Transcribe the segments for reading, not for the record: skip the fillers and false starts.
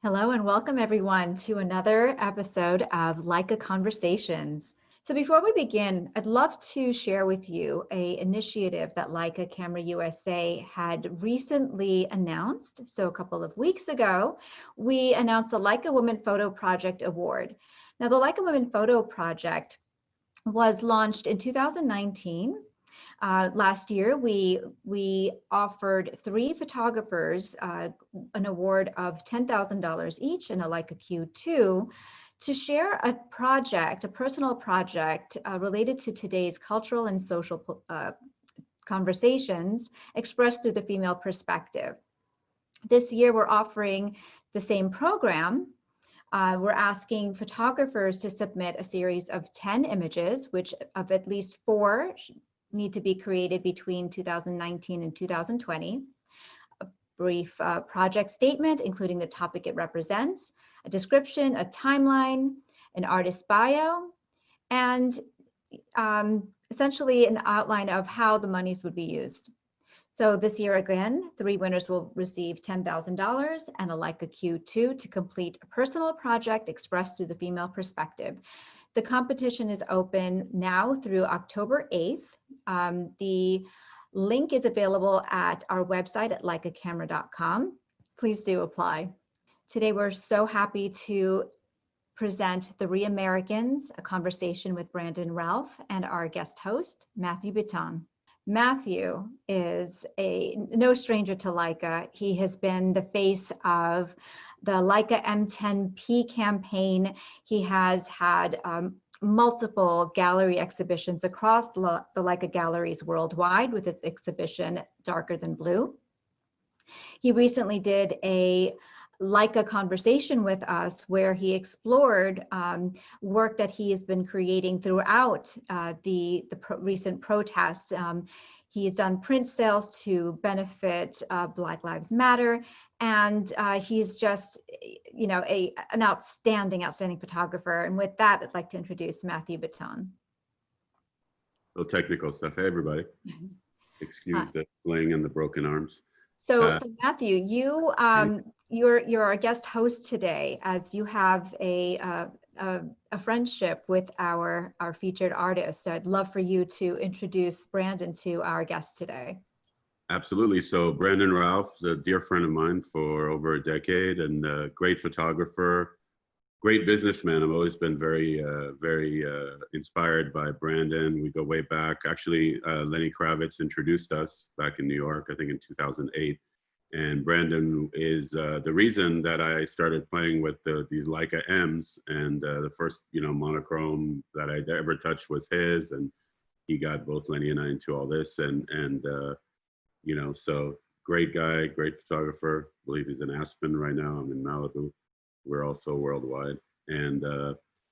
Hello and welcome everyone to another episode of Leica Conversations. So before we begin, I'd love to share with you an initiative that Leica Camera USA had recently announced. So a couple of weeks ago, we announced the Leica Women Photo Project Award. Now the Leica Women Photo Project was launched in 2019. Last year, we offered 3 photographers an award of $10,000 each and a Leica Q2 to share a project, a personal project related to today's cultural and social conversations expressed through the female perspective. This year, we're offering the same program. We're asking photographers to submit a series of 10 images, which of at least 4 need to be created between 2019 and 2020. A brief project statement, including the topic it represents, a description, a timeline, an artist bio, and essentially an outline of how the monies would be used. So this year, again, 3 winners will receive $10,000 and a Leica Q2 to complete a personal project expressed through the female perspective. The competition is open now through October 8th. The link is available at our website at leicacamera.com. Please do apply. Today, we're so happy to present the ReAmericans, a conversation with Brandon Ralph and our guest host, Mathieu Bitton. Mathieu is no stranger to Leica. He has been the face of the Leica M10P campaign. He has had multiple gallery exhibitions across the Leica galleries worldwide with its exhibition Darker Than Blue. He recently did a Leica conversation with us where he explored work that he has been creating throughout the recent protests. He's done print sales to benefit Black Lives Matter, and he's just, you know, an outstanding photographer. And with that, I'd like to introduce Mathieu Bitton. Little technical stuff. Hey, everybody. Excuse the sling and the broken arms. So Mathieu, you're our guest host today, as you have a friendship with our featured artist. So I'd love for you to introduce Brandon to our guest today. Absolutely. So Brandon Ralph is a dear friend of mine for over a decade, and a great photographer, great businessman. I've always been very inspired by Brandon. We go way back. Actually, Lenny Kravitz introduced us back in New York, I think in 2008. And Brandon is the reason that I started playing with these Leica M's. And the first, monochrome that I ever touched was his. And he got both Lenny and I into all this. So great guy, great photographer. I believe he's in Aspen right now. I'm in Malibu. We're also worldwide. And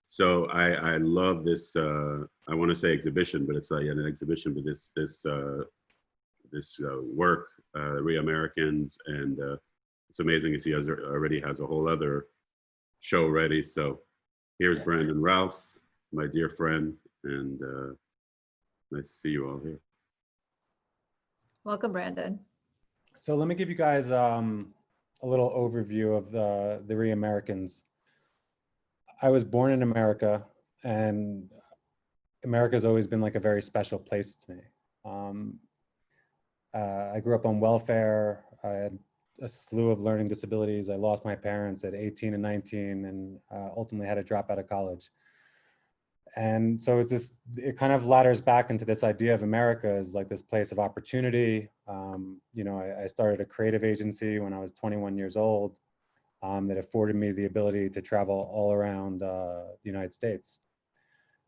so I love this, I want to say exhibition, but it's not yet an exhibition, but this work, ReAmericans, and it's amazing to see he already has a whole other show ready. So here's Brandon Ralph, my dear friend, and nice to see you all here. Welcome, Brandon. So let me give you guys a little overview of the ReAmericans. I was born in America, and America's always been like a very special place to me. I grew up on welfare. I had a slew of learning disabilities. I lost my parents at 18 and 19 and ultimately had to drop out of college. And so it kind of ladders back into this idea of America as like this place of opportunity. I started a creative agency when I was 21 years old that afforded me the ability to travel all around the United States.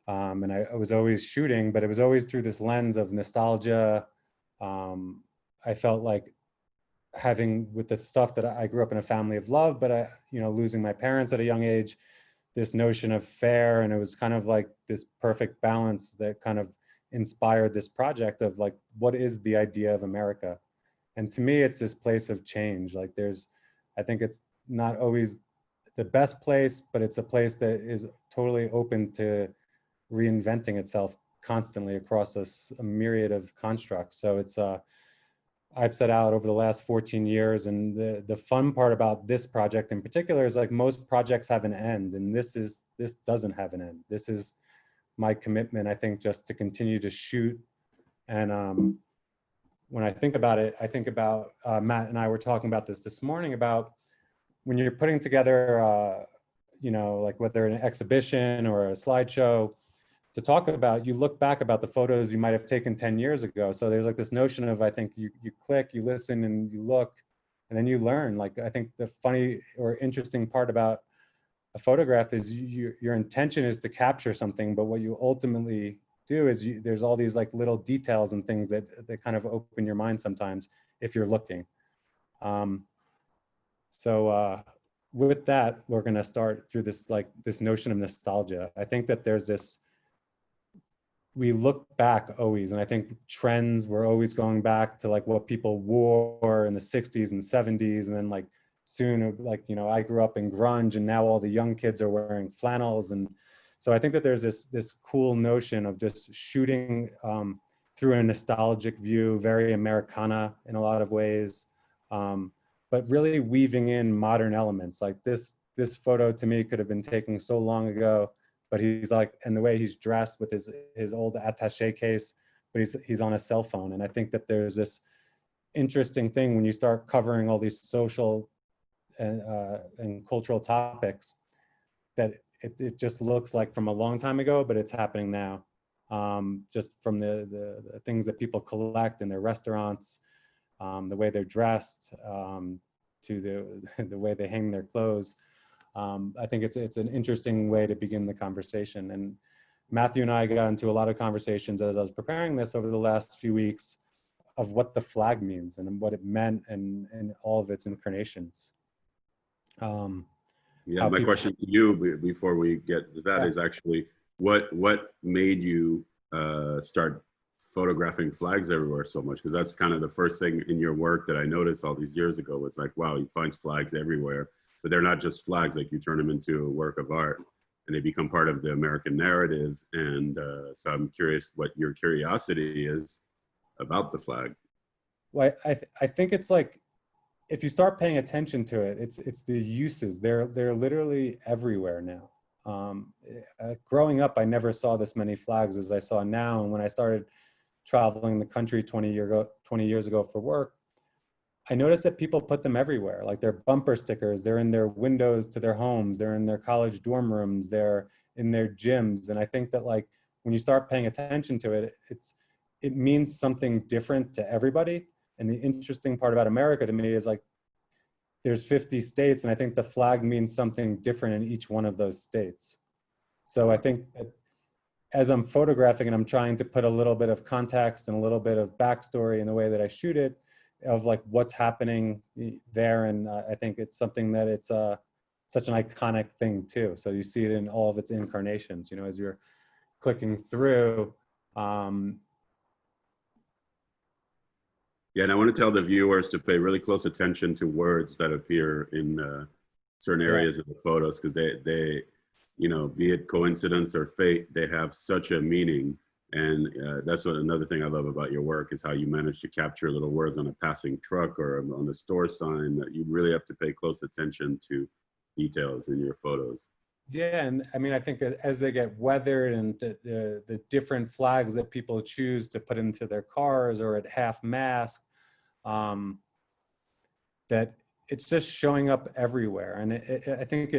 And I was always shooting, but it was always through this lens of nostalgia. I felt like with the stuff that I grew up in a family of love, but losing my parents at a young age, this notion of fair, and it was kind of like this perfect balance that kind of inspired this project of like, what is the idea of America? And to me, it's this place of change. Like I think it's not always the best place, but it's a place that is totally open to reinventing itself constantly across a myriad of constructs. So it's I've set out over the last 14 years. And the fun part about this project in particular is like most projects have an end, and this doesn't have an end. This is my commitment, I think, just to continue to shoot. And when I think about it, I think about, Matt and I were talking about this morning, about when you're putting together, you know, like whether an exhibition or a slideshow to talk about, you look back about the photos you might have taken 10 years ago. So there's like this notion of, I think you click, you listen, and you look, and then you learn. Like, I think the funny or interesting part about a photograph is your intention is to capture something, but what you ultimately do is there's all these like little details and things that kind of open your mind sometimes if you're looking. With that, we're going to start through this notion of nostalgia. I think that there's this, we look back always, and I think trends, we're always going back to like what people wore in the 60s and 70s, and then like soon, like, you know, I grew up in grunge, and now all the young kids are wearing flannels. And so I think that there's this cool notion of just shooting through a nostalgic view, very Americana in a lot of ways, but really weaving in modern elements. Like this photo to me could have been taken so long ago, but he's like, and the way he's dressed with his old attaché case, but he's on a cell phone. And I think that there's this interesting thing when you start covering all these social and cultural topics, that it just looks like from a long time ago, but it's happening now. Just from the things that people collect in their restaurants, the way they're dressed, to the way they hang their clothes. I think it's an interesting way to begin the conversation. And Matthew and I got into a lot of conversations as I was preparing this over the last few weeks of what the flag means and what it meant and all of its incarnations. Yeah, my question to you before we get to that is actually what made you start photographing flags everywhere so much? Because that's kind of the first thing in your work that I noticed all these years ago. Was like, wow, you find flags everywhere, but they're not just flags. Like, you turn them into a work of art, and they become part of the American narrative. And so I'm curious what your curiosity is about the flag. Well, I think it's like, if you start paying attention to it, it's the uses. They're literally everywhere now. Growing up, I never saw this many flags as I saw now. And when I started traveling the country 20 years ago for work, I noticed that people put them everywhere. Like, they're bumper stickers, they're in their windows to their homes, they're in their college dorm rooms, they're in their gyms. And I think that, like, when you start paying attention to it, it means something different to everybody. And the interesting part about America to me is, like, there's 50 states, and I think the flag means something different in each one of those states. So I think that as I'm photographing and I'm trying to put a little bit of context and a little bit of backstory in the way that I shoot it, of like what's happening there. And I think it's something that it's such an iconic thing too. So you see it in all of its incarnations, you know, as you're clicking through. Yeah, and I want to tell the viewers to pay really close attention to words that appear in certain areas of the photos, because they, you know, be it coincidence or fate, they have such a meaning. And that's what another thing I love about your work is how you manage to capture little words on a passing truck or on a store sign, that you really have to pay close attention to details in your photos. Yeah, and I mean, I think that as they get weathered and the different flags that people choose to put into their cars or at half mast, that it's just showing up everywhere. And I think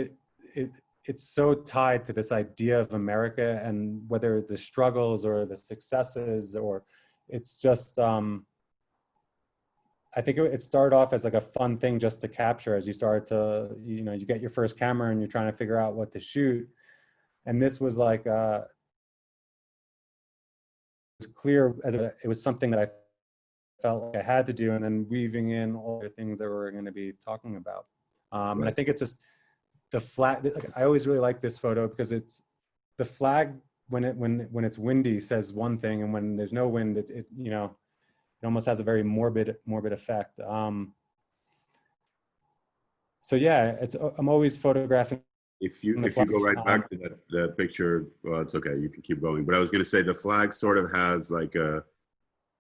it's so tied to this idea of America, and whether the struggles or the successes, or it's just, I think it started off as like a fun thing just to capture as you start to, you know, you get your first camera and you're trying to figure out what to shoot. And this was like, it was clear as it was something that I felt like I had to do, and then weaving in all the things that we're going to be talking about. And I think it's just the flag. Like, I always really like this photo because it's the flag when it's windy says one thing, and when there's no wind, it you know, it almost has a very morbid effect. So yeah, I'm always photographing. If you go right back to that picture, well, it's okay, you can keep going. But I was going to say the flag sort of has like a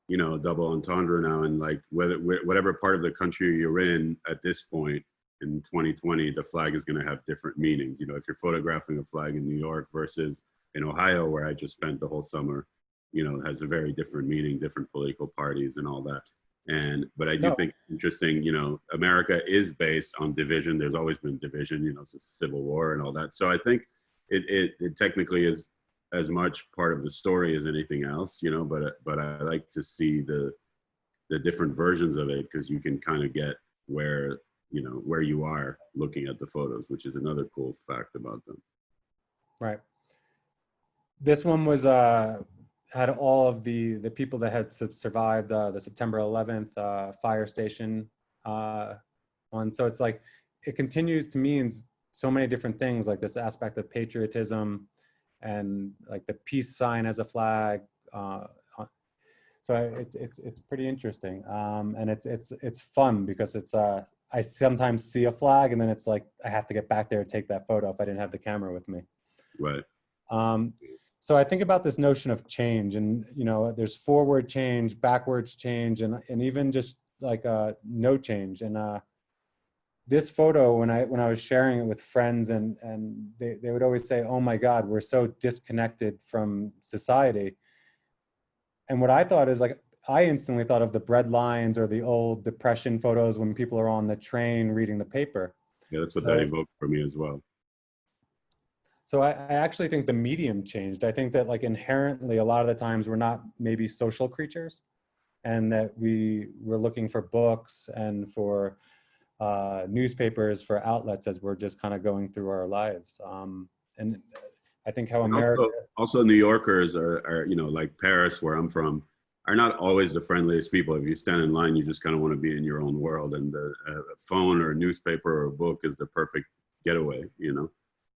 you know, double entendre now, and like whatever part of the country you're in at this point in 2020, the flag is going to have different meanings. You know, if you're photographing a flag in New York versus in Ohio, where I just spent the whole summer, you know, has a very different meaning, different political parties and all that. But I do think it's interesting, you know, America is based on division. There's always been division, you know, it's a civil war and all that. So I think it technically is as much part of the story as anything else, you know, but I like to see the different versions of it, because you can kind of get where, you know, where you are looking at the photos, which is another cool fact about them. Right. This one was had all of the people that had survived the September 11th fire station one. So it's like, it continues to mean so many different things, like this aspect of patriotism and like the peace sign as a flag. So it's pretty interesting, and it's fun because it's I sometimes see a flag and then it's like I have to get back there and take that photo if I didn't have the camera with me. Right. So I think about this notion of change, and you know, there's forward change, backwards change, and even just like no change. And this photo, when I was sharing it with friends, and they would always say, "Oh my God, we're so disconnected from society." And what I thought is, like, I instantly thought of the bread lines or the old Depression photos when people are on the train reading the paper. Yeah, that's what that evoked for me as well. So I actually think the medium changed. I think that, like, inherently, a lot of the times we're not maybe social creatures, and that we're looking for books and for newspapers, for outlets, as we're just kind of going through our lives. And I think how America... Also New Yorkers are, you know, like Paris, where I'm from, are not always the friendliest people. If you stand in line, you just kind of want to be in your own world, and a phone or a newspaper or a book is the perfect getaway, you know?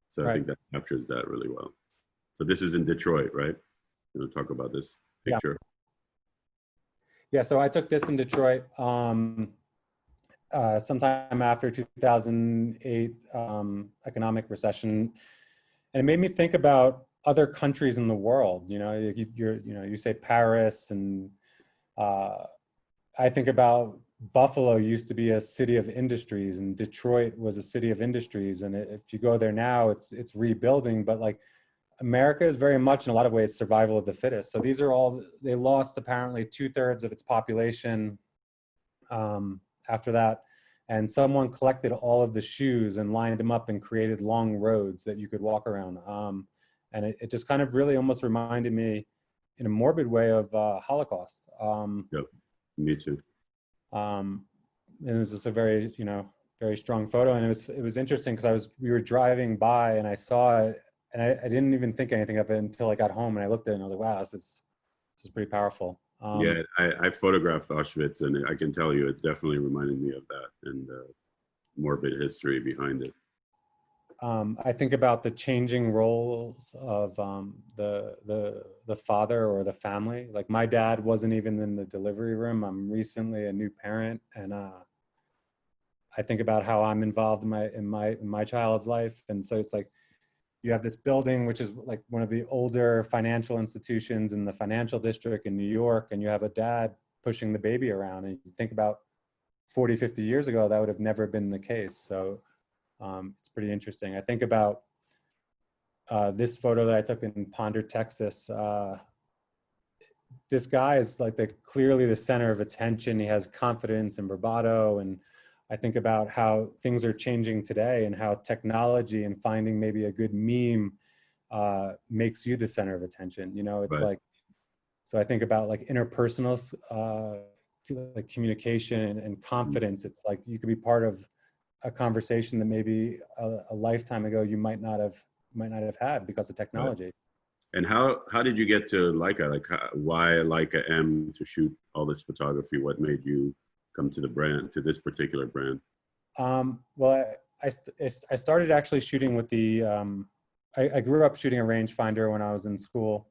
So I think that captures that really well. So this is in Detroit, right? You know, talk about this picture. Yeah, so I took this in Detroit sometime after 2008 economic recession. And it made me think about other countries in the world. You know, you say Paris, and I think about Buffalo used to be a city of industries, and Detroit was a city of industries. And if you go there now, it's rebuilding. But like, America is very much, in a lot of ways, survival of the fittest. So these are all, they lost apparently 2/3 of its population after that. And someone collected all of the shoes and lined them up and created long roads that you could walk around. And it just kind of really almost reminded me, in a morbid way, of Holocaust. Yep, me too. And it was just a very, you know, very strong photo. And it was interesting because we were driving by and I saw it, and I didn't even think anything of it until I got home and I looked at it and I was like, wow, this is pretty powerful. Yeah, I photographed Auschwitz, and I can tell you it definitely reminded me of that, and morbid history behind it. I think about the changing roles of the father or the family. Like, my dad wasn't even in the delivery room. I'm recently a new parent, and I think about how I'm involved in my child's life. And so it's like, you have this building, which is like one of the older financial institutions in the financial district in New York, and you have a dad pushing the baby around. And you think about 40, 50 years ago, that would have never been the case. So it's pretty interesting. I think about this photo that I took in Ponder, Texas. This guy is like clearly the center of attention. He has confidence and bravado. And I think about how things are changing today, and how technology and finding maybe a good meme makes you the center of attention. You know, it's like, so I think about like interpersonal like communication and confidence. It's like you could be part of a conversation that maybe a lifetime ago you might not have had because of technology. Right. And how did you get to Leica? Like, why Leica M to shoot all this photography? What made you come to the brand, to this particular brand? Well, I started actually shooting with the, I grew up shooting a rangefinder when I was in school,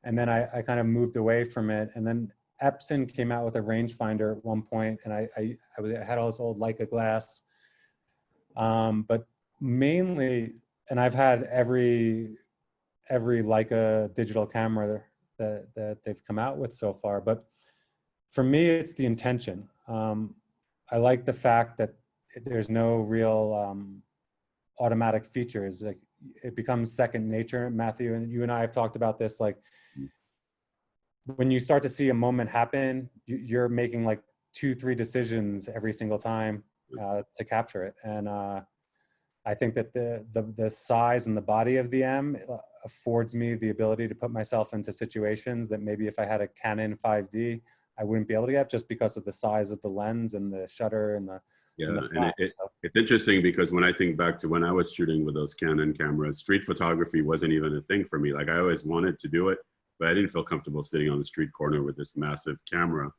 and then I kind of moved away from it. And then Epson came out with a rangefinder at one point, and I had all this old Leica glass, but mainly, and I've had every Leica digital camera that they've come out with so far, but For me, it's the intention. I like the fact that there's no real automatic features. Like, it becomes second nature. Matthew, and you and I have talked about this. Like, when you start to see a moment happen, you're making like 2-3 decisions every single time to capture it. And I think that the size and the body of the M affords me the ability to put myself into situations that maybe if I had a Canon 5D, I wouldn't be able to get, just because of the size of the lens and the shutter and the and it's interesting because when I think back to when I was shooting with those Canon cameras, street photography wasn't even a thing for me. Like, I always wanted to do it, but I didn't feel comfortable sitting on the street corner with this massive camera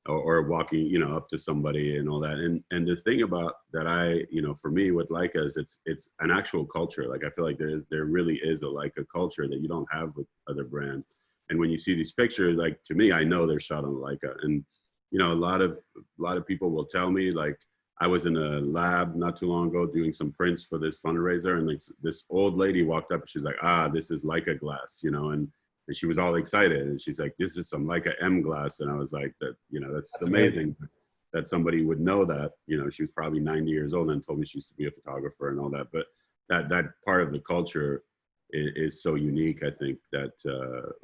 or walking, you know, up to somebody and all that. And the thing about that, you know, for me with Leica is it's an actual culture. Like, I feel like there really is a Leica culture that you don't have with other brands. And when you see these pictures, like, to me, I know they're shot on Leica. And, you know, a lot of people will tell me, like, I was in a lab not too long ago doing some prints for this fundraiser, and like this old lady walked up and she's like, this is Leica glass, you know, and she was all excited, and she's like, this is some Leica M glass. And I was like, that, you know, that's amazing that somebody would know that. You know, she was probably 90 years old and told me she used to be a photographer and all that. But that part of the culture is so unique, I think, that,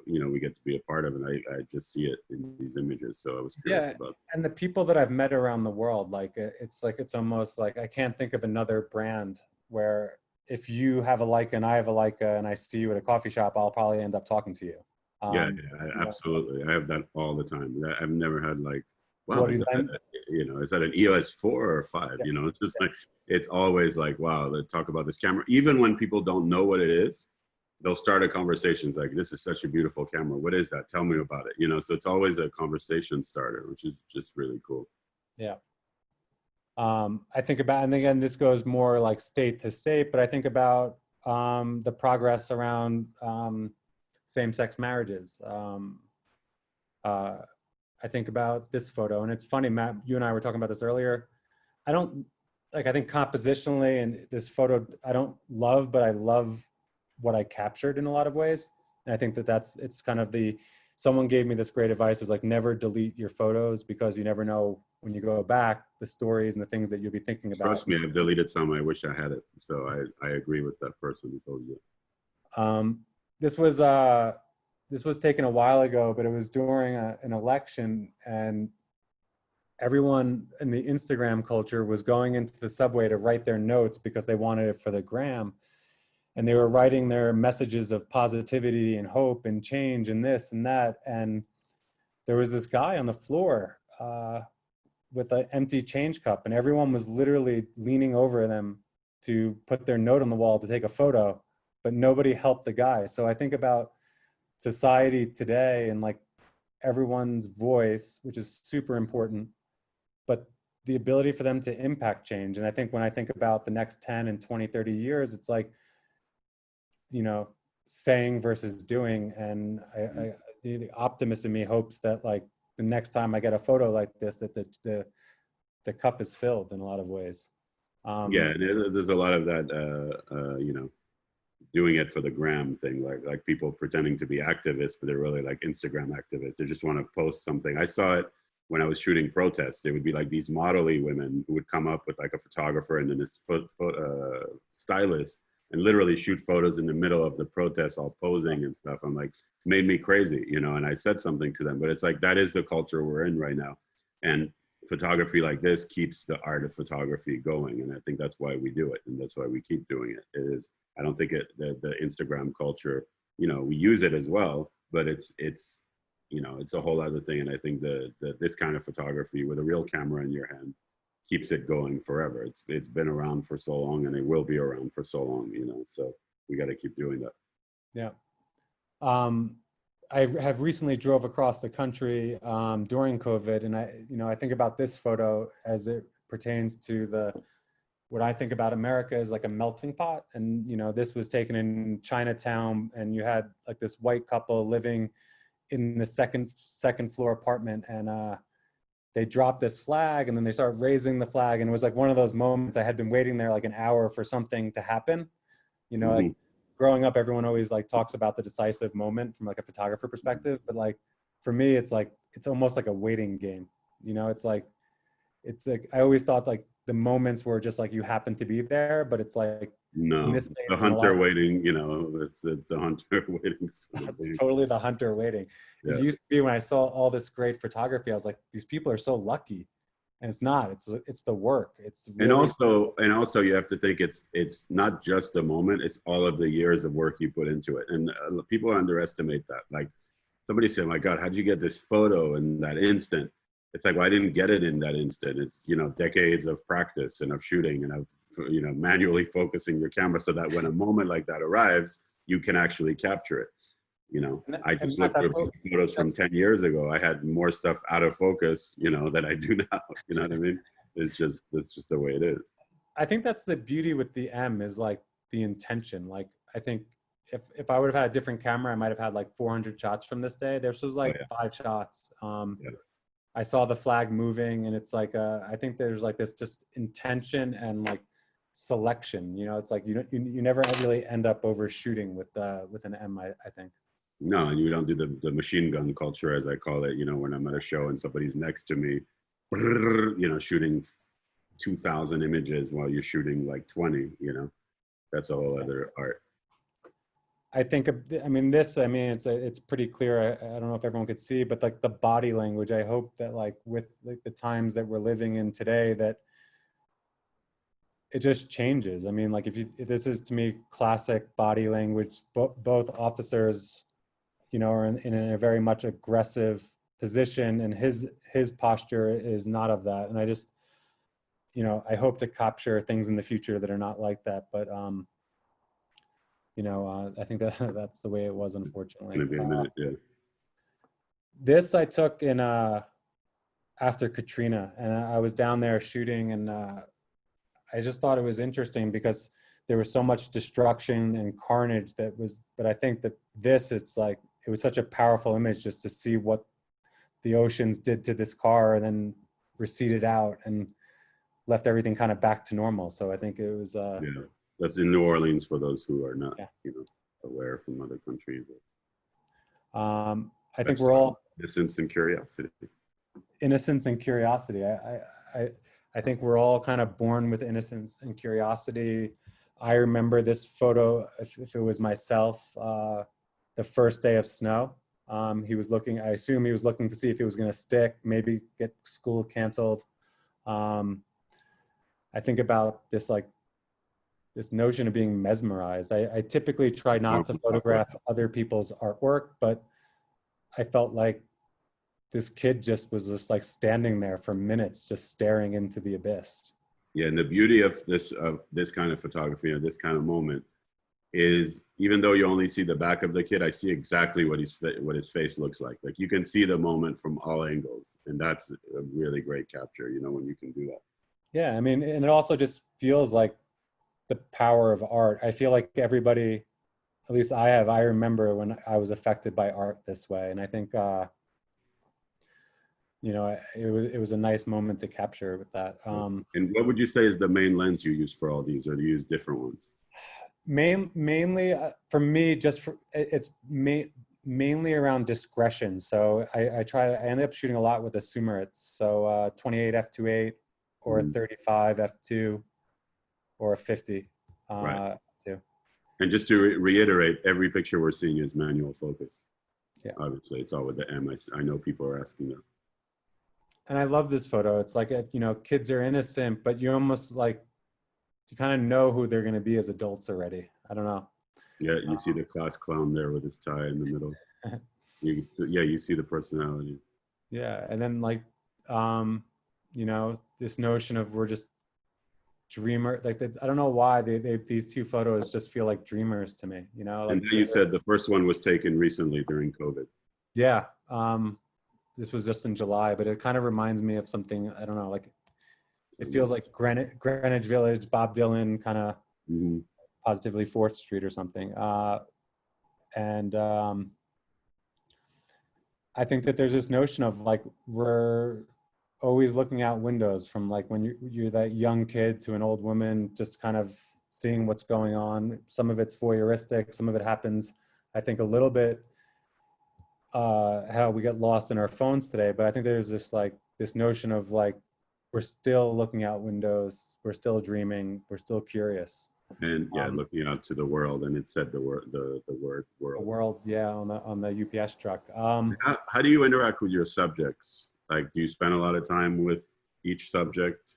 you know, we get to be a part of, and I just see it in these images. So I was curious about. And the people that I've met around the world, like, it's almost like I can't think of another brand where if you have a Leica and I have a Leica and I see you at a coffee shop, I'll probably end up talking to you. Absolutely. I have that all the time. I've never had like, wow, What is that an EOS 4 or 5? You know, it's just like, it's always like, wow, let's talk about this camera. Even when people don't know what it is, they'll start a conversation like, this is such a beautiful camera. What is that? Tell me about it. You know, so it's always a conversation starter, which is just really cool. Yeah. I think about, and again, this goes more like state to state, but I think about the progress around same-sex marriages. I think about this photo, and it's funny, Matt, you and I were talking about this earlier. I think compositionally, and this photo I don't love, but I love what I captured in a lot of ways. And I think it's kind of someone gave me this great advice, is like, never delete your photos, because you never know when you go back, the stories and the things that you'll be thinking about. Trust me, I've deleted some. I wish I had it. So I agree with that person who told you. This was taken a while ago, but it was during an election, and everyone in the Instagram culture was going into the subway to write their notes because they wanted it for the gram. And they were writing their messages of positivity and hope and change and this and that. And there was this guy on the floor with an empty change cup, and everyone was literally leaning over them to put their note on the wall to take a photo, but nobody helped the guy. So I think about society today and like everyone's voice, which is super important, but the ability for them to impact change. And I think when I think about the next 10 and 20, 30 years, it's like, you know, saying versus doing. And the optimist in me hopes that like the next time I get a photo like this, that the cup is filled in a lot of ways. Yeah, there's a lot of that, you know, doing it for the gram thing, like people pretending to be activists, but they're really like Instagram activists. They just want to post something. I saw it when I was shooting protests. It would be like these model-y women who would come up with like a photographer and then this stylist, and literally shoot photos in the middle of the protest, all posing and stuff. I'm like, it made me crazy, you know, and I said something to them, but it's like, that is the culture we're in right now. And photography like this keeps the art of photography going. And I think that's why we do it. And that's why we keep doing it. I don't think the Instagram culture, you know, we use it as well, but it's, you know, it's a whole other thing. And I think this kind of photography with a real camera in your hand keeps it going forever. It's been around for so long, and it will be around for so long, you know, so we got to keep doing that. Yeah. I have recently drove across the country during COVID, and I think about this photo as it pertains to what I think about America as like a melting pot. And, you know, this was taken in Chinatown, and you had like this white couple living in the second floor apartment, and they dropped this flag, and then they started raising the flag. And it was like one of those moments. I had been waiting there like an hour for something to happen. You know, like growing up, everyone always like talks about the decisive moment from like a photographer perspective. But like, for me, it's like it's almost like a waiting game. You know, it's like I always thought like the moments were just like you happen to be there, but it's like in No, this case, the hunter waiting, you know, it's the hunter waiting. it's totally the hunter waiting. Yeah. It used to be when I saw all this great photography, I was like, these people are so lucky. And it's not, it's the work. It's really, and also you have to think it's not just a moment, it's all of the years of work you put into it. And people underestimate that. Like somebody said, my God, how'd you get this photo in that instant? It's like, well, I didn't get it in that instant. It's, you know, decades of practice and of shooting and of, you know, manually focusing your camera so that when a moment like that arrives, you can actually capture it. You know, I just looked at photos from 10 years ago. I had more stuff out of focus, you know, than I do now. You know what I mean? It's just the way it is. I think that's the beauty with the M is like the intention. Like, I think if I would have had a different camera, I might have had like 400 shots from this day. This was like 5 shots. I saw the flag moving, and it's like, I think there's like this just intention and like selection, you know, it's like you never really end up overshooting with an M, I think. No, and you don't do the machine gun culture, as I call it, you know, when I'm at a show and somebody's next to me, you know, shooting 2,000 images while you're shooting like 20, you know, that's a whole other art. I think, I mean, it's pretty clear. I don't know if everyone could see, but like the body language, I hope that like with like the times that we're living in today, that it just changes. I mean, like if this is to me classic body language, both officers, you know, are in a very much aggressive position, and his posture is not of that. And I just, you know, I hope to capture things in the future that are not like that. But, you know, I think that's the way it was, unfortunately. Gonna be a minute, yeah. This I took in after Katrina, and I was down there shooting, and I just thought it was interesting because there was so much destruction and carnage but I think that it's like, it was such a powerful image just to see what the oceans did to this car and then receded out and left everything kind of back to normal. So I think it was, yeah, that's in New Orleans for those who are not, you know, aware from other countries. I think we're all innocence and curiosity. Innocence and curiosity. I think we're all kind of born with innocence and curiosity. I remember this photo, if it was myself, the first day of snow. He was looking, I assume he was looking to see if it was going to stick, maybe get school canceled. I think about this, like, this notion of being mesmerized. I typically try not to photograph other people's artwork, but I felt like this kid just was just like standing there for minutes, just staring into the abyss. Yeah, and the beauty of this kind of photography, or this kind of moment, is even though you only see the back of the kid, I see exactly what his face looks like. Like you can see the moment from all angles, and that's a really great capture, you know, when you can do that. Yeah, I mean, and it also just feels like the power of art. I feel like everybody, at least I remember when I was affected by art this way, and I think, you know, it was a nice moment to capture with that. And what would you say is the main lens you use for all these, or do you use different ones? Mainly for me, it's mainly around discretion. So I end up shooting a lot with a Sumeritz. So 28 f2.8 or a 35 f2 or a 50 right. f2. And just to reiterate, every picture we're seeing is manual focus. Yeah, obviously it's all with the M. I know people are asking that. And I love this photo. It's like, you know, kids are innocent, but you almost like, you kind of know who they're going to be as adults already. I don't know. Yeah, you see the class clown there with his tie in the middle. You see the personality. Yeah, and then like, you know, this notion of we're just dreamer. Like I don't know why these two photos just feel like dreamers to me. You know, like, and then you said the first one was taken recently during COVID. Yeah, this was just in July, but it kind of reminds me of something. I don't know, like. It feels like Greenwich Village, Bob Dylan, kind of Positively 4th Street or something. And I think that there's this notion of like, we're always looking out windows from like when you're that young kid to an old woman, just kind of seeing what's going on. Some of it's voyeuristic, some of it happens, I think, a little bit how we get lost in our phones today, but I think there's this notion of like, we're still looking out windows, we're still dreaming, we're still curious. And yeah, looking out to the world, and it said the word The world. world, yeah, on the UPS truck. How do you interact with your subjects? Like, do you spend a lot of time with each subject?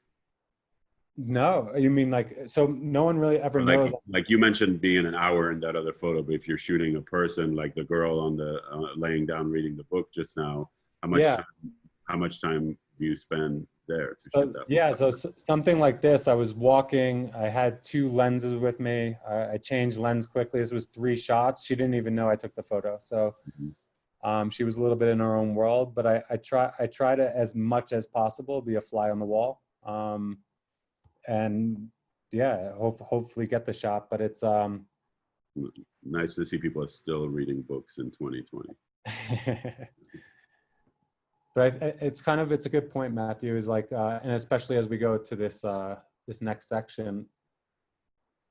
No, you mean like, so no one really ever knows. Like you mentioned being an hour in that other photo, but if you're shooting a person, like the girl on the laying down reading the book just now, how much time do you spend there to shoot that? Yeah, so something like this, I was walking, I had 2 lenses with me. I changed lens quickly. This was 3 shots. She didn't even know I took the photo. So she was a little bit in her own world, but I try to, as much as possible, be a fly on the wall. And yeah, hopefully get the shot, but it's nice to see people are still reading books in 2020. But it's a good point, Matthew, is like, and especially as we go to this this next section,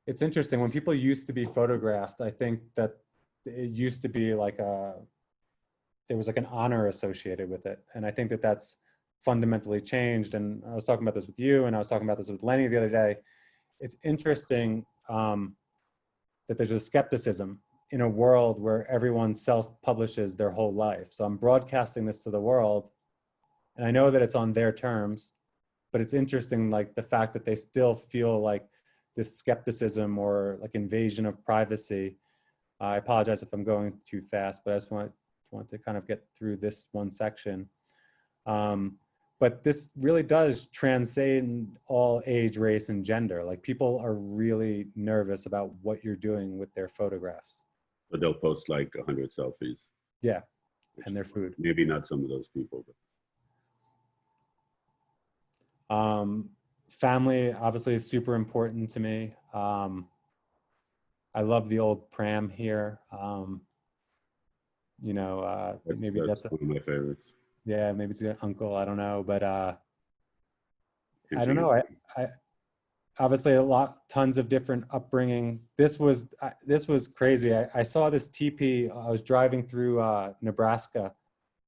it's interesting. When people used to be photographed, I think that it used to be like there was like an honor associated with it. And I think that that's fundamentally changed. And I was talking about this with you, and I was talking about this with Lenny the other day. It's interesting that there's a skepticism in a world where everyone self-publishes their whole life. So I'm broadcasting this to the world, and I know that it's on their terms, but it's interesting, like the fact that they still feel like this skepticism or like invasion of privacy. I apologize if I'm going too fast, but I just want to kind of get through this one section. But this really does transcend all age, race, and gender. Like, people are really nervous about what you're doing with their photographs. But they'll post like 100 selfies. Yeah, and their food. Maybe not some of those people, but. Family obviously is super important to me. I love the old pram here. You know, maybe that's one of my favorites. Yeah, maybe it's the uncle, I don't know, but I don't know. I obviously tons of different upbringing. This was crazy. I saw this teepee. I was driving through Nebraska,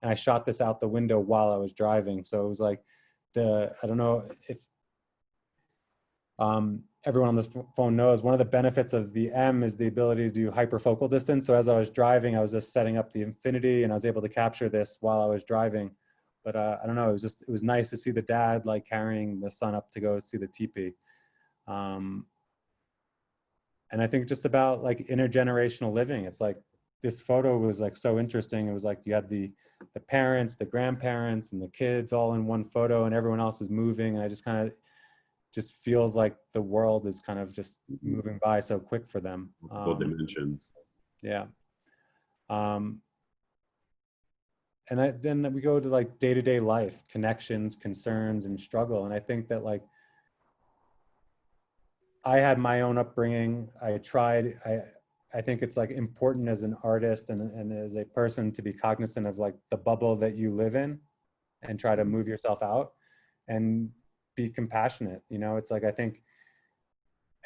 and I shot this out the window while I was driving. So it was like I don't know if everyone on the phone knows, one of the benefits of the M is the ability to do hyperfocal distance. So as I was driving, I was just setting up the infinity, and I was able to capture this while I was driving. But I don't know, it was nice to see the dad like carrying the son up to go see the teepee. And I think just about like intergenerational living, it's like this photo was like so interesting. It was like you had the parents, the grandparents, and the kids all in one photo, and everyone else is moving. And I just feels like the world is kind of just moving by so quick for them. Both dimensions. Yeah. And then we go to like day-to-day life, connections, concerns, and struggle. And I think that like, I had my own upbringing. I think it's like important as an artist and as a person to be cognizant of like the bubble that you live in and try to move yourself out and be compassionate. You know, it's like, I think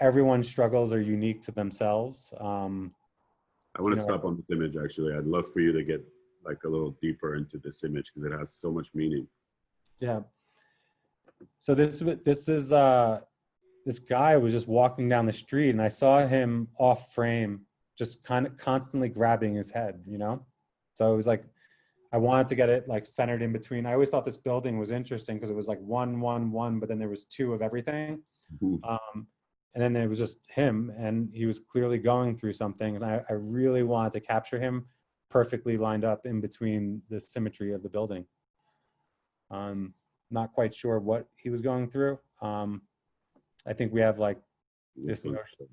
everyone's struggles are unique to themselves. I want to stop on this image, actually. I'd love for you to get like a little deeper into this image because it has so much meaning. Yeah. So this is this guy was just walking down the street, and I saw him off frame, just kind of constantly grabbing his head, you know? So it was like, I wanted to get it like centered in between. I always thought this building was interesting because it was like 1, 1, 1, but then there was 2 of everything. And then there was just him, and he was clearly going through something. And I really wanted to capture him perfectly lined up in between the symmetry of the building. Not quite sure what he was going through. I think we have like this notion.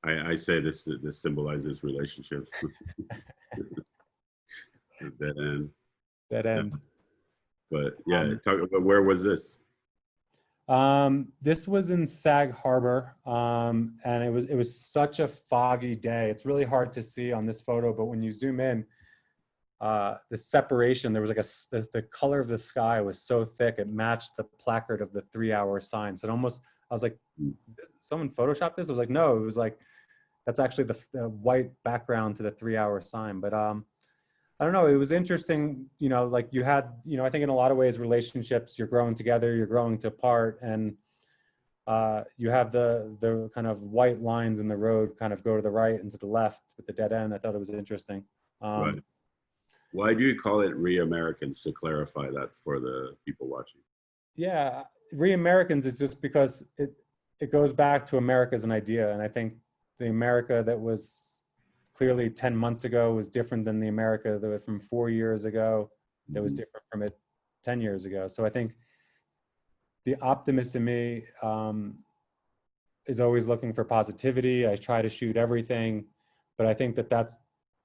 I say this symbolizes relationships. That end. But yeah, talk about, where was this? This was in Sag Harbor, and it was such a foggy day. It's really hard to see on this photo, but when you zoom in, the separation, there was like the color of the sky was so thick, it matched the placard of the 3-hour sign. So it almost, I was like, someone photoshopped this? I was like, no, it was like, that's actually the white background to the 3-hour sign. But I don't know, it was interesting, you know, like you had, you know, I think in a lot of ways, relationships, you're growing together, you're growing to apart, and you have the kind of white lines in the road kind of go to the right and to the left with the dead end. I thought it was interesting. Right. Why do you call it ReAmericans, to clarify that for the people watching? Yeah, ReAmericans is just because it goes back to America as an idea. And I think the America that was clearly 10 months ago was different than the America that was from 4 years ago, that was different from it 10 years ago. So I think the optimist in me is always looking for positivity. I try to shoot everything, but I think that that's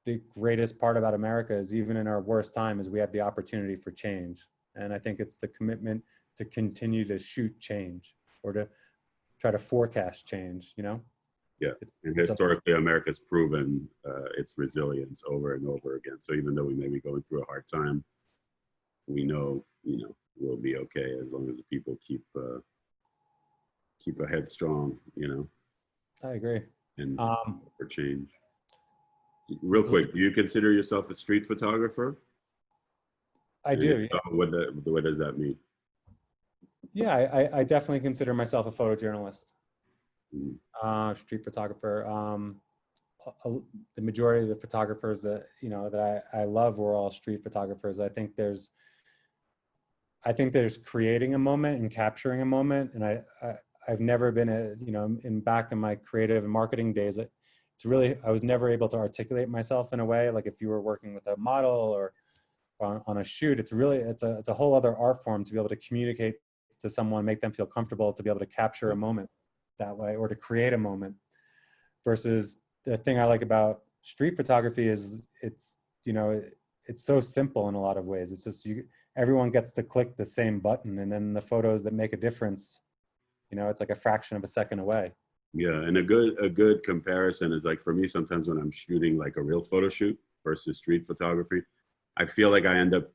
the greatest part about America is even in our worst time is we have the opportunity for change. And I think it's the commitment to continue to shoot change or to try to forecast change, you know? Yeah, and historically, America's proven its resilience over and over again. So even though we may be going through a hard time, we know, you know, we'll be okay as long as the people keep a head strong, you know. I agree. And for change. Real quick, do you consider yourself a street photographer? I do. Yeah. What does that mean? Yeah, I definitely consider myself a photojournalist, street photographer. The majority of the photographers that, you know, that I love were all street photographers. I think there's creating a moment and capturing a moment. And I've never been you know, back in my creative and marketing days, I was never able to articulate myself in a way, like if you were working with a model or on a shoot, it's a whole other art form to be able to communicate to someone, make them feel comfortable, to be able to capture a moment that way or to create a moment. Versus the thing I like about street photography is it's, you know, it's so simple in a lot of ways. It's just everyone gets to click the same button, and then the photos that make a difference, you know, it's like a fraction of a second away. Yeah, and a good comparison is like for me, sometimes when I'm shooting like a real photo shoot versus street photography, I feel like I end up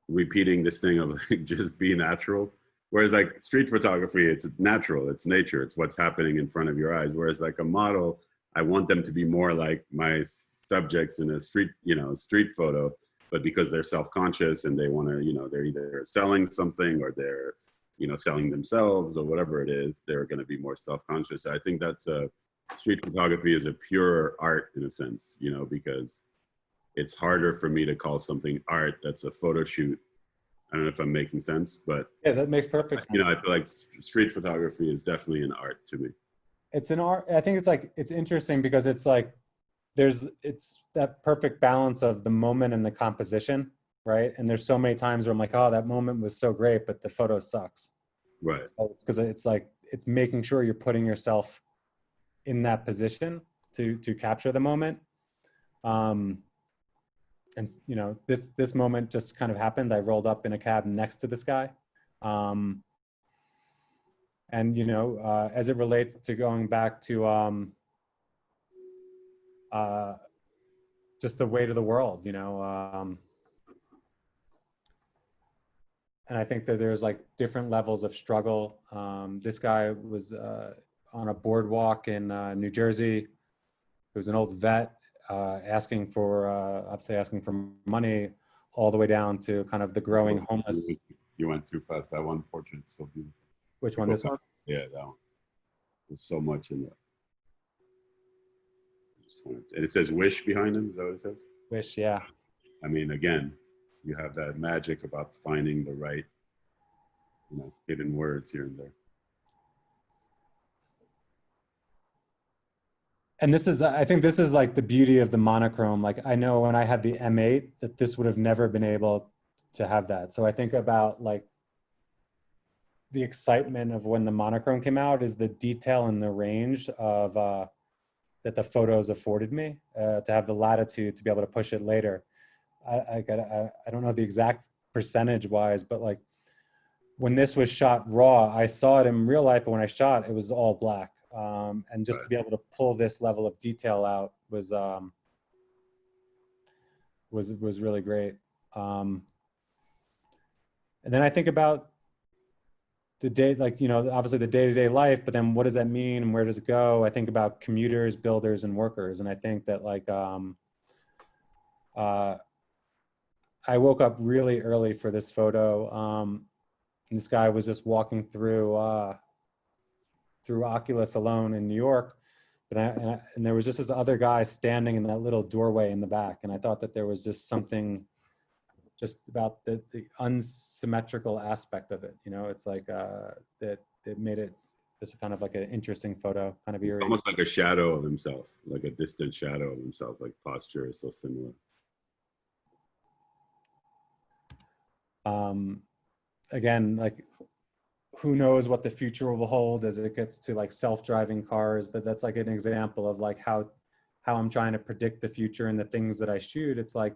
repeating this thing of like just be natural. Whereas like street photography, it's natural, it's nature, it's what's happening in front of your eyes. Whereas like a model, I want them to be more like my subjects in a street, you know, street photo, but because they're self-conscious and they want to, you know, they're either selling something or they're, you know, selling themselves or whatever it is, they're going to be more self-conscious. I think that's street photography is a pure art in a sense, you know, because it's harder for me to call something art that's a photo shoot. I don't know if I'm making sense, but yeah, that makes perfect sense. You know, I feel like street photography is definitely an art to me. It's an art. I think it's interesting because it's like, it's that perfect balance of the moment and the composition, right? And there's so many times where I'm like, oh, that moment was so great, but the photo sucks. Right. So it's because it's like, it's making sure you're putting yourself in that position to capture the moment. And you know, this moment just kind of happened. I rolled up in a cab next to this guy. And you know, as it relates to going back to just the weight of the world, you know, and I think that there's like different levels of struggle. This guy was on a boardwalk in New Jersey. He was an old vet, asking for money, all the way down to kind of the growing homeless. You went too fast. That one portrait is so beautiful. Which one? This one? Yeah, that one. There's so much in there. And it says wish behind him. Is that what it says? Wish, yeah. I mean, again, you have that magic about finding the right, you know, hidden words here and there. And I think this is like the beauty of the monochrome. Like I know when I had the M8 that this would have never been able to have that. So I think about like the excitement of when the monochrome came out is the detail and the range of that the photos afforded me, to have the latitude to be able to push it later. I don't know the exact percentage wise, but like when this was shot raw, I saw it in real life, but when I shot, it was all black. And just to be able to pull this level of detail out was really great. And then I think about the day, like, you know, obviously the day-to-day life, but then what does that mean and where does it go? I think about commuters, builders, and workers. And I think that like, I woke up really early for this photo. And this guy was just walking through Oculus alone in New York. And there was just this other guy standing in that little doorway in the back. And I thought that there was just something just about the unsymmetrical aspect of it. You know, it's like that it made it just kind of like an interesting photo, kind of It's eerie. almost like a shadow of himself, like a distant shadow of himself, like posture is so similar. Again, like who knows what the future will hold as it gets to like self-driving cars, but that's like an example of like how I'm trying to predict the future and the things that I shoot. It's like,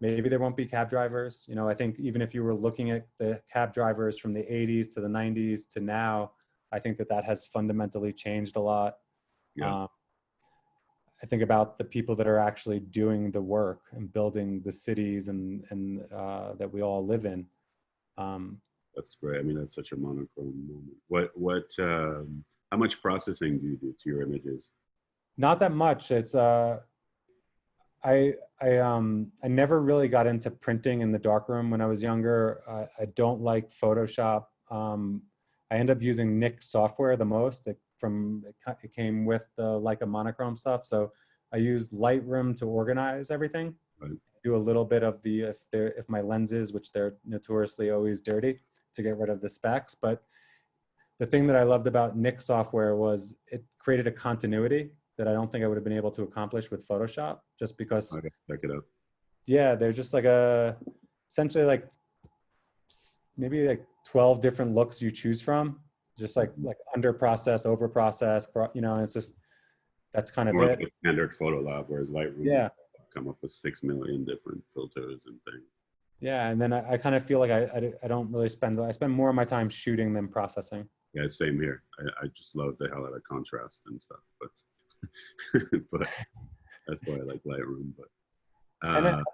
maybe there won't be cab drivers. You know, I think even if you were looking at the cab drivers from the 80s to the 90s to now, I think that has fundamentally changed a lot. Yeah. I think about the people that are actually doing the work and building the cities and that we all live in. That's great. I mean, that's such a monochrome moment. How much processing do you do to your images? Not that much. It's I never really got into printing in the darkroom when I was younger. I don't like Photoshop. I end up using Nik software the most. It came with the Leica monochrome stuff. So I use Lightroom to organize everything. Right. Do a little bit of if my lenses, which they're notoriously always dirty, to get rid of the specks. But the thing that I loved about Nik software was it created a continuity that I don't think I would have been able to accomplish with Photoshop, just because. Okay, check it out. Yeah, they're just like essentially like maybe like 12 different looks you choose from, just like under process, over process, you know, and it's just, that's kind of More it. like a standard photo lab, whereas Lightroom come up with 6 million different filters and things. Yeah, and then I kind of feel like I don't really I spend more of my time shooting than processing. Yeah, same here. I just love the hell out of contrast and stuff, but but that's why I like Lightroom. But And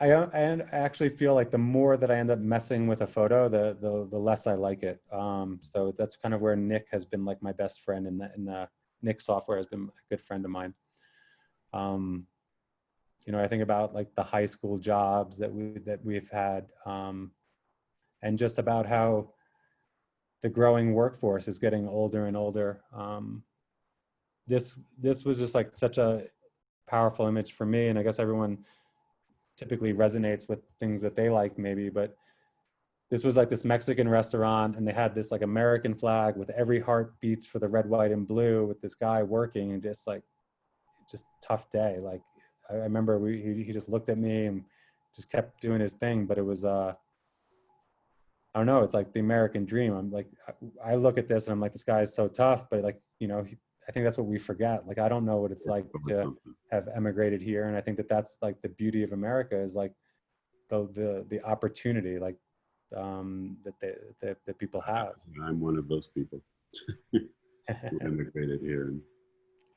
I actually feel like the more that I end up messing with a photo, the less I like it. So that's kind of where Nik has been like my best friend, and the Nik software has been a good friend of mine. You know, I think about like the high school jobs that we've had, and just about how the growing workforce is getting older and older. This was just like such a powerful image for me, and I guess everyone typically resonates with things that they like maybe, but this was like this Mexican restaurant, and they had this like American flag with every heart beats for the red, white, and blue, with this guy working, and just tough day. Like I remember he just looked at me and just kept doing his thing, but it was I don't know, it's like the American dream. I'm like, I look at this and I'm like, this guy is so tough, but like, you know, I think that's what we forget. Like, I don't know what it's like to have emigrated here. And I think that that's like the beauty of America, is like the opportunity, like that people have. I'm one of those people who emigrated here and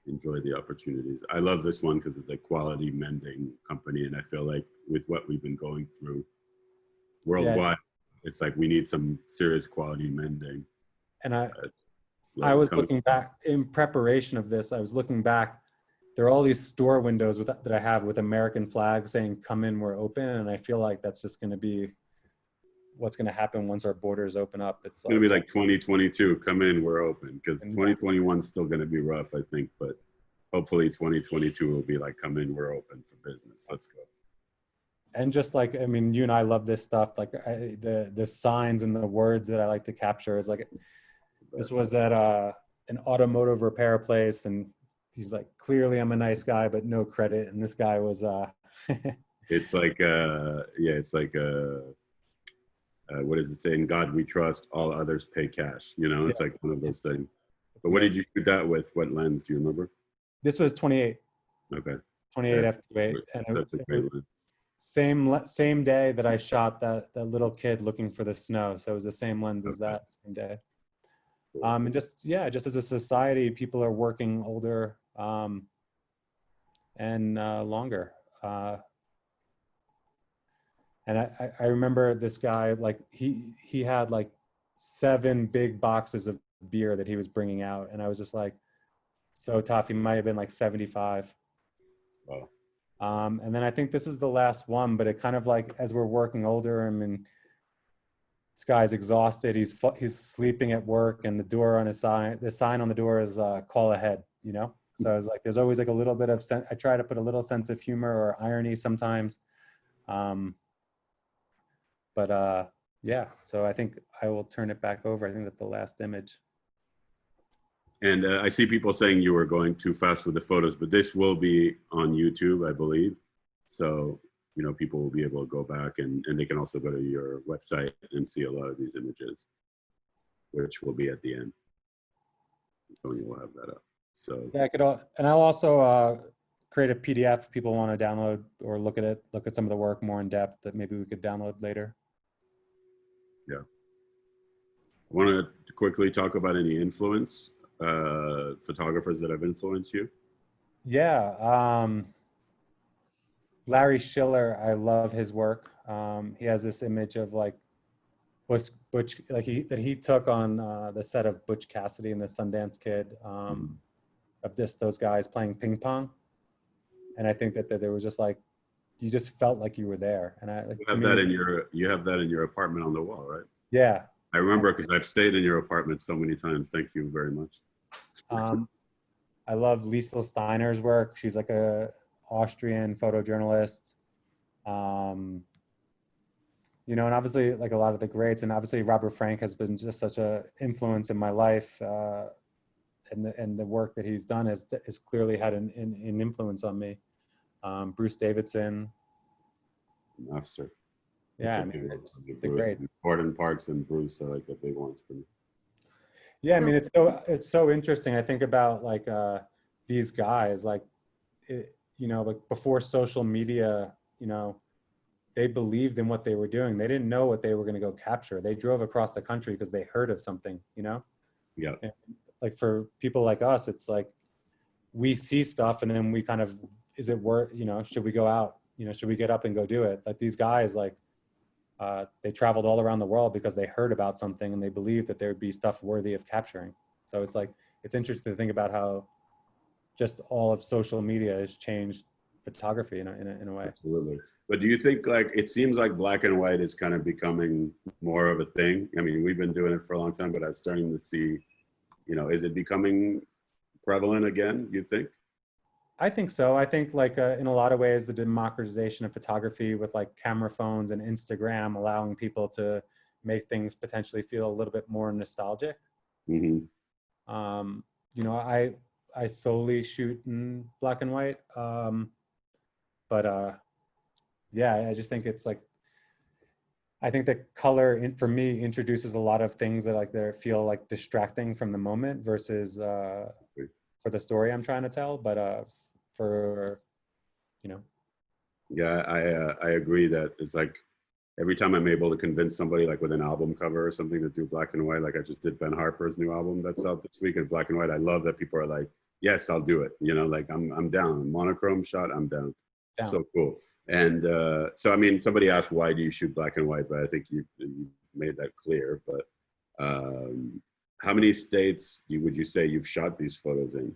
enjoy the opportunities. I love this one because it's a quality mending company, and I feel like with what we've been going through worldwide, it's like we need some serious quality mending. And I was looking back in preparation of this. I was looking back. There are all these store windows that I have with American flags saying "Come in, we're open," and I feel like that's just going to be what's going to happen once our borders open up. It's going to be like 2022. Come in, we're open, because 2021 is still going to be rough, I think. But hopefully, 2022 will be like, "Come in, we're open for business. Let's go." And just like, I mean, you and I love this stuff. Like the signs and the words that I like to capture is like, this was at an automotive repair place, and he's like, clearly I'm a nice guy, but no credit. And this guy was it's like it's like what does it say? In God we trust, all others pay cash. You know, it's like one of those things. But what did you shoot that with? What lens do you remember? This was 28. Okay. 28 f2.8. And such a great lens. Same day that I shot that little kid looking for the snow. So it was the same lens as that same day. And just as a society, people are working older and longer. And I remember this guy, like he had like 7 big boxes of beer that he was bringing out. And I was just like, so tough. He might've been like 75. Wow. And then I think this is the last one, but it kind of like, as we're working older, I mean, this guy's exhausted. He's sleeping at work, and the door on his sign, the sign on the door is call ahead, you know? So it's like, there's always like a little bit of, I try to put a little sense of humor or irony sometimes. Yeah, so I think I will turn it back over. I think that's the last image. And I see people saying you were going too fast with the photos, but this will be on YouTube, I believe. So, you know, people will be able to go back, and they can also go to your website and see a lot of these images, which will be at the end. Tony will have that up. So yeah, and I'll also create a PDF if people want to download or look at some of the work more in depth that maybe we could download later. Yeah. I want to quickly talk about any influence, photographers that have influenced you. Yeah. Larry Schiller, I love his work. He has this image of like Butch, like that he took on the set of Butch Cassidy and the Sundance Kid, of just those guys playing ping pong. And I think that there was just like, you just felt like you were there. And I like, you have that in your apartment on the wall, right? Yeah. I remember because I've stayed in your apartment so many times. Thank you very much. I love Liesl Steiner's work. She's like a Austrian photojournalist. You know, and obviously like a lot of the greats, and obviously Robert Frank has been just such a influence in my life. And the work that he's done has clearly had an influence on me. Bruce Davidson. Master. Yeah, I mean, the great. Gordon Parks and Bruce are like the big ones for me. Yeah, I mean, it's so interesting. I think about like these guys, like, you know, like before social media, you know, they believed in what they were doing. They didn't know what they were going to go capture. They drove across the country because they heard of something, you know? Yeah. And like for people like us, it's like we see stuff and then we kind of, is it worth, you know, should we go out? You know, should we get up and go do it? Like these guys, like, they traveled all around the world because they heard about something and they believed that there would be stuff worthy of capturing. So it's like, it's interesting to think about how just all of social media has changed photography in a way. Absolutely. But do you think, like, it seems like black and white is kind of becoming more of a thing? I mean, we've been doing it for a long time, but I'm starting to see, you know, is it becoming prevalent again, you think? I think so. I think like in a lot of ways, the democratization of photography with like camera phones and Instagram allowing people to make things potentially feel a little bit more nostalgic. Mm-hmm. You know, I solely shoot in black and white. Yeah, I just think it's like, I think that color for me introduces a lot of things that like they feel like distracting from the moment versus for the story I'm trying to tell. But for, you know. Yeah, I agree that it's like every time I'm able to convince somebody like with an album cover or something to do black and white, like I just did Ben Harper's new album that's out this week in black and white. I love that people are like, yes, I'll do it. You know, like I'm down. Monochrome shot, I'm down. So cool. And so, I mean, somebody asked, why do you shoot black and white? But I think you made that clear. But how many states would you say you've shot these photos in?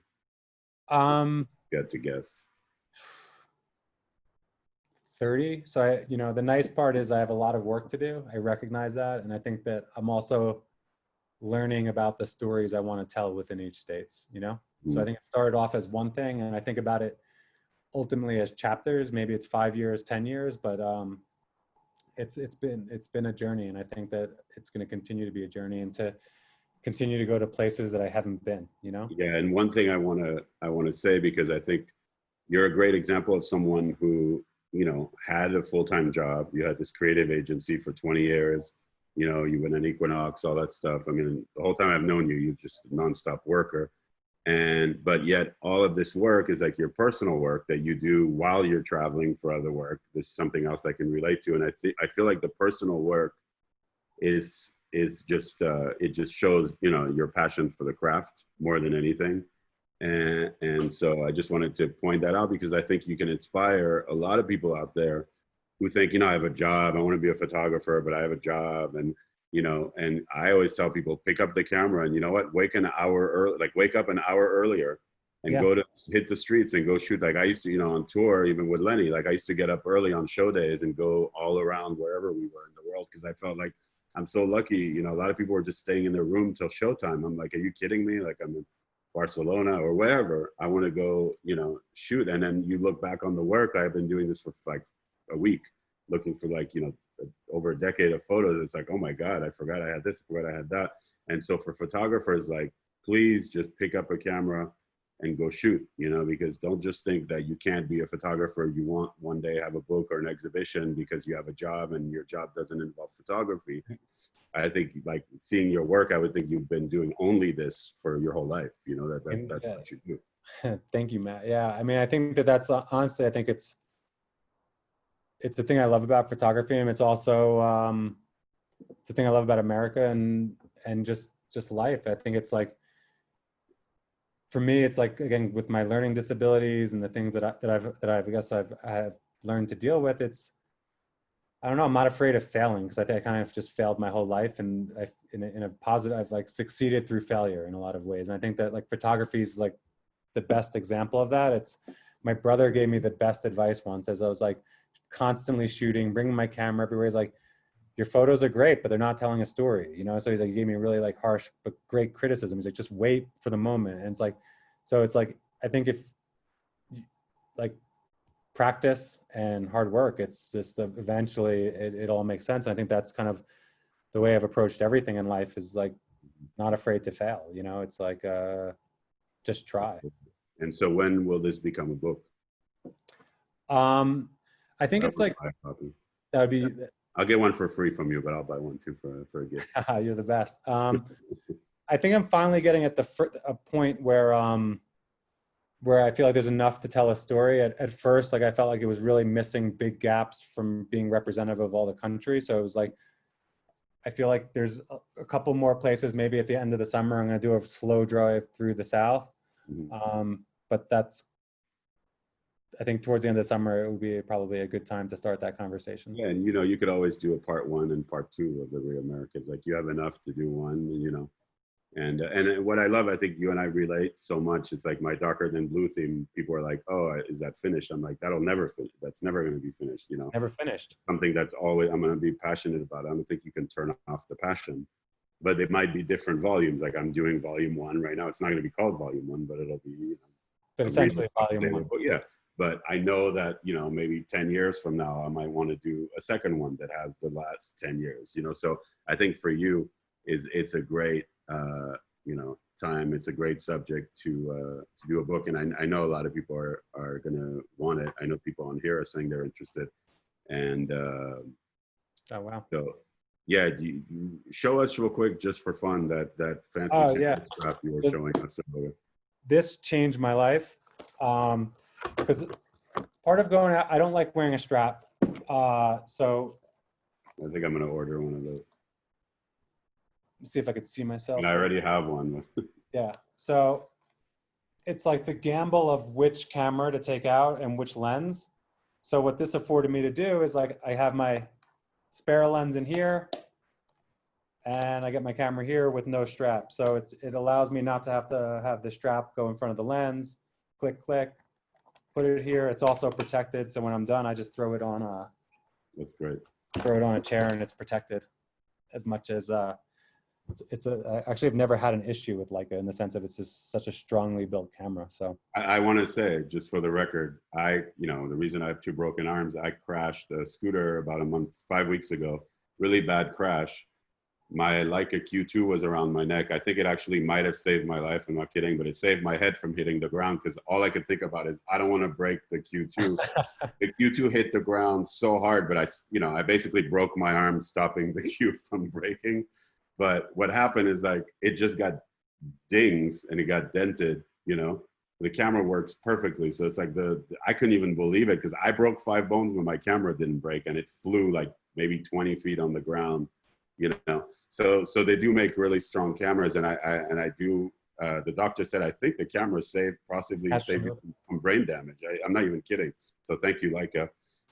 Got to guess. 30. So you know, the nice part is I have a lot of work to do. I recognize that. And I think that I'm also learning about the stories I want to tell within each states, you know? So I think it started off as one thing, and I think about it ultimately as chapters. Maybe it's 5 years, 10 years, but it's been a journey, and I think that it's going to continue to be a journey, and to continue to go to places that I haven't been, you know? Yeah, and one thing I want to say, because I think you're a great example of someone who, you know, had a full-time job. You had this creative agency for 20 years. You know, you went on Equinox, all that stuff. I mean, the whole time I've known you, you're just a nonstop worker. But yet all of this work is like your personal work that you do while you're traveling for other work. This is something else I can relate to. And I feel like the personal work is just, it just shows, you know, your passion for the craft more than anything. And so I just wanted to point that out, because I think you can inspire a lot of people out there who think, you know, I have a job, I want to be a photographer, but I have a job. And, you know, and I always tell people, pick up the camera and, you know what, wake up an hour earlier and Yeah. go to hit the streets and go shoot. Like I used to, you know, on tour, even with Lenny, like I used to get up early on show days and go all around wherever we were in the world. Cause I felt like I'm so lucky. You know, a lot of people were just staying in their room till showtime. I'm like, are you kidding me? Like I'm in Barcelona or wherever. I want to go, you know, shoot. And then you look back on the work. I've been doing this for like a week, looking for like, you know, over a decade of photos. It's like, oh my God, I forgot I had this, I forgot I had that. And so for photographers, like, please just pick up a camera and go shoot, you know, because don't just think that you can't be a photographer. You want one day have a book or an exhibition because you have a job and your job doesn't involve photography. I think like seeing your work, I would think you've been doing only this for your whole life, you know, that's what you do. Thank you, Matt. Yeah, I mean, I think that's honestly, I think it's the thing I love about photography, and it's also it's the thing I love about America and just life. I think it's like, for me, it's like, again, with my learning disabilities and the things that I've learned to deal with, it's, I don't know, I'm not afraid of failing, because I think I kind of just failed my whole life, and in a positive, I've like succeeded through failure in a lot of ways. And I think that like photography is like the best example of that. It's, my brother gave me the best advice once, as I was like constantly shooting, bringing my camera everywhere. He's like, your photos are great, but they're not telling a story, you know? So he's like, he gave me really like harsh, but great criticism. He's like, just wait for the moment. And it's like, so it's like, I think if like practice and hard work, it's just eventually it all makes sense. And I think that's kind of the way I've approached everything in life, is like not afraid to fail, you know? It's like, just try. And so when will this become a book? I think it's like, that would be, I'll get one for free from you, but I'll buy one too for a gift. You're the best. I think I'm finally getting at a point where I feel like there's enough to tell a story. At first, like I felt like it was really missing big gaps from being representative of all the country. So it was like, I feel like there's a couple more places. Maybe at the end of the summer, I'm going to do a slow drive through the South. But that's, I think towards the end of the summer, it would be probably a good time to start that conversation. Yeah, and you know, you could always do a part 1 and part 2 of the ReAmericans. Like you have enough to do one, you know. And what I love, I think you and I relate so much. It's like my darker than blue theme. People are like, "Oh, is that finished?" I'm like, "That'll never finish. That's never going to be finished." You know, it's never finished. Something that's always I'm going to be passionate about. I don't think you can turn off the passion. But it might be different volumes. Like I'm doing volume 1 right now. It's not going to be called volume 1, but it'll be, you know, but essentially volume 1. Yeah. But I know that, you know, maybe 10 years from now, I might want to do a second one that has the last 10 years, you know? So I think for you it's a great, you know, time. It's a great subject to do a book. And I know a lot of people are going to want it. I know people on here are saying they're interested. And oh, wow. So yeah, you show us real quick, just for fun, that fancy strap you were showing us earlier. This changed my life. Because part of going out, I don't like wearing a strap. So I think I'm going to order one of those. Let's see if I could see myself. And I already have one. Yeah. So it's like the gamble of which camera to take out and which lens. So what this afforded me to do is like, I have my spare lens in here and I get my camera here with no strap. So it allows me not to have the strap go in front of the lens. Click, click. Put it here. It's also protected. So when I'm done, I just throw it on That's great. Throw it on a chair and it's protected as much as actually I've never had an issue with Leica in the sense of it's just such a strongly built camera. So I want to say, just for the record, you know, the reason I have 2 broken arms, I crashed a scooter about 5 weeks ago, really bad crash. My Leica Q2 was around my neck. I think it actually might have saved my life. I'm not kidding, but it saved my head from hitting the ground, because all I could think about is I don't want to break the Q2. The Q2 hit the ground so hard, but I basically broke my arm stopping the Q from breaking. But what happened is like it just got dings and it got dented. You know, the camera works perfectly, so it's like I couldn't even believe it, because I broke 5 bones when my camera didn't break, and it flew like maybe 20 feet on the ground. You know, so they do make really strong cameras, and I do. The doctor said I think the camera possibly saved you from brain damage. I'm not even kidding. So thank you, Leica.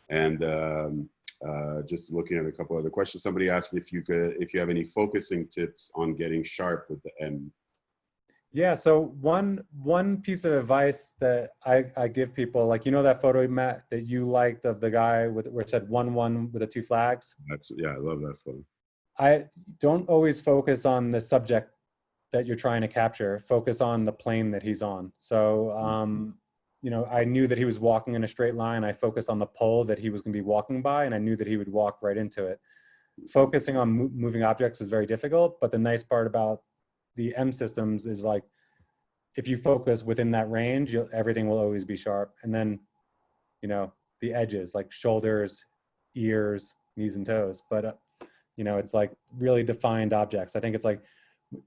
And just looking at a couple other questions. Somebody asked if you have any focusing tips on getting sharp with the M. Yeah, so one piece of advice that I give people, like, you know that photo, Matt, that you liked of the guy with where it said 1-1 with the two flags? Yeah, I love that photo. I don't always focus on the subject that you're trying to capture. Focus on the plane that he's on. So, you know, I knew that he was walking in a straight line. I focused on the pole that he was going to be walking by, and I knew that he would walk right into it. Focusing on moving objects is very difficult, but the nice part about the M systems is, like, if you focus within that range, everything will always be sharp. And then, you know, the edges, like shoulders, ears, knees and toes. But you know, it's like really defined objects. I think it's like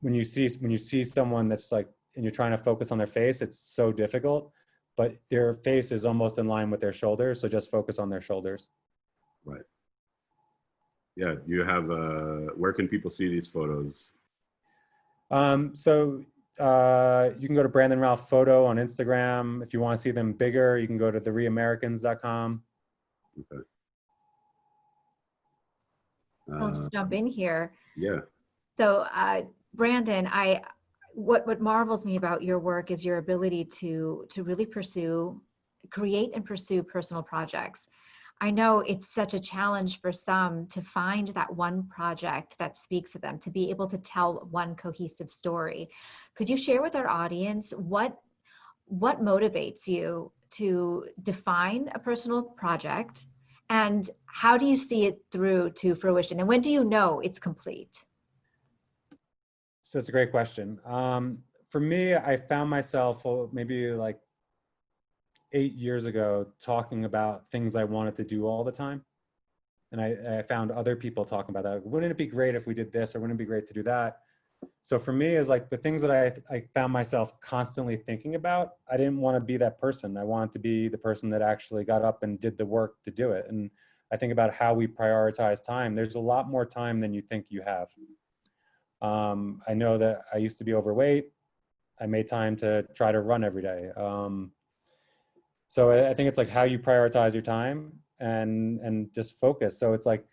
when you see someone that's like, and you're trying to focus on their face, it's so difficult, but their face is almost in line with their shoulders. So just focus on their shoulders. Right. Yeah, you have, where can people see these photos? So you can go to Brandon Ralph Photo on Instagram. If you want to see them bigger, you can go to ReAmericans.com. Okay. I'll just jump in here. Yeah. So, Brandon, what marvels me about your work is your ability to really create and pursue personal projects. I know it's such a challenge for some to find that one project that speaks to them, to be able to tell one cohesive story. Could you share with our audience what motivates you to define a personal project, and how do you see it through to fruition, and when do you know it's complete? So that's a great question. For me, I found myself maybe like 8 years ago talking about things I wanted to do all the time. And I found other people talking about that. Wouldn't it be great if we did this, or wouldn't it be great to do that? So for me, is like the things that I found myself constantly thinking about, I didn't want to be that person. I wanted to be the person that actually got up and did the work to do it. And I think about how we prioritize time. There's a lot more time than you think you have. I know that I used to be overweight. I made time to try to run every day. So I think it's like how you prioritize your time and just focus. So it's like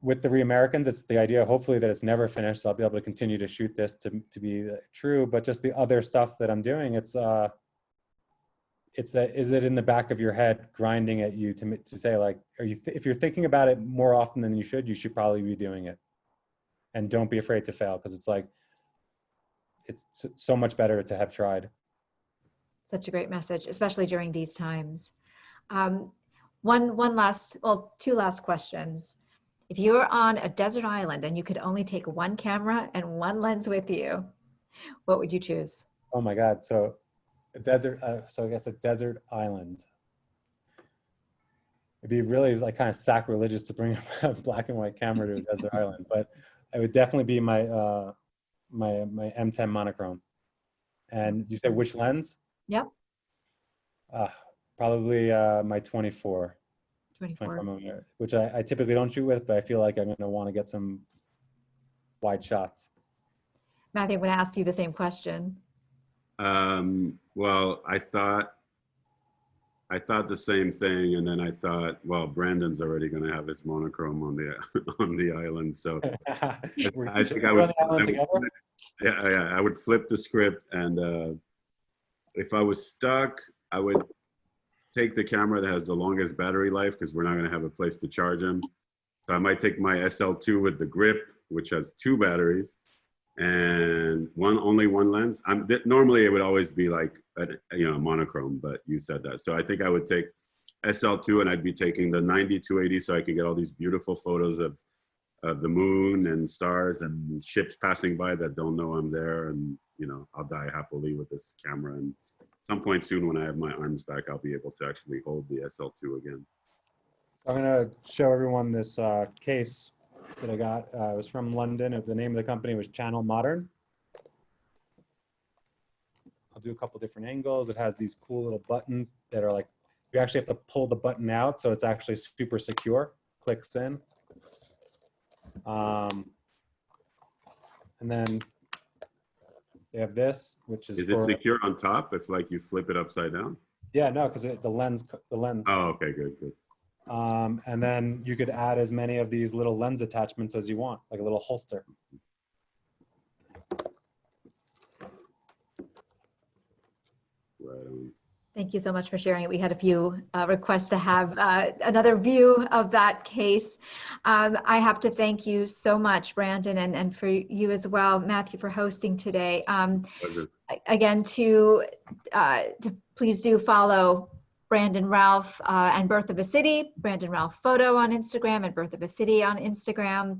with the ReAmericans, it's the idea, hopefully, that it's never finished. So I'll be able to continue to shoot this to be true. But just the other stuff that I'm doing, is it in the back of your head grinding at you to say, like, if you're thinking about it more often than you should probably be doing it. And don't be afraid to fail, because it's like, it's so much better to have tried. Such a great message, especially during these times. Two last questions. If you were on a desert island and you could only take one camera and one lens with you, what would you choose? Oh my God. So a desert, so I guess a desert island. It'd be really like kind of sacrilegious to bring a black and white camera to a desert island, but it would definitely be my my M10 monochrome. And you said which lens? Yep. Probably my 24 millimeter, which I typically don't shoot with, but I feel like I'm going to want to get some wide shots. Matthew, I'm going to ask you the same question. Well, I thought the same thing, and then I thought, well, Brandon's already going to have his monochrome on the on the island, so I think I would. I would flip the script, and if I was stuck, I would take the camera that has the longest battery life, because we're not going to have a place to charge them. So I might take my SL2 with the grip, which has 2 batteries and only one lens. Normally it would always be like a monochrome, but you said that. So I think I would take SL2, and I'd be taking the 90-280 so I could get all these beautiful photos of the moon and stars and ships passing by that don't know I'm there. And I'll die happily with this camera. And at some point soon, when I have my arms back, I'll be able to actually hold the SL2 again. So I'm going to show everyone this case that I got. It was from London. The name of the company was Channel Modern. I'll do a couple different angles. It has these cool little buttons that are like, you actually have to pull the button out, so it's actually super secure. Clicks in. And then they have this, which is it secure on top if like you flip it upside down? Yeah, no, because the lens. Oh, okay, good. And then you could add as many of these little lens attachments as you want, like a little holster. Right on. Thank you so much for sharing it. We had a few requests to have another view of that case. I have to thank you so much, Brandon, and for you as well, Matthew, for hosting today. Pleasure. Again, to please do follow Brandon Ralph and Birth of a City, Brandon Ralph Photo on Instagram and Birth of a City on Instagram.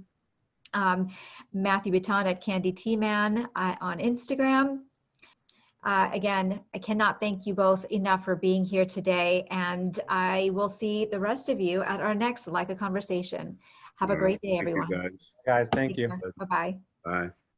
Mathieu Bitton at Candy Tea Man on Instagram. Again, I cannot thank you both enough for being here today, and I will see the rest of you at our next Leica conversation. Have a great day, everyone. Thank you, guys. Guys, thank you. Bye-bye. Bye.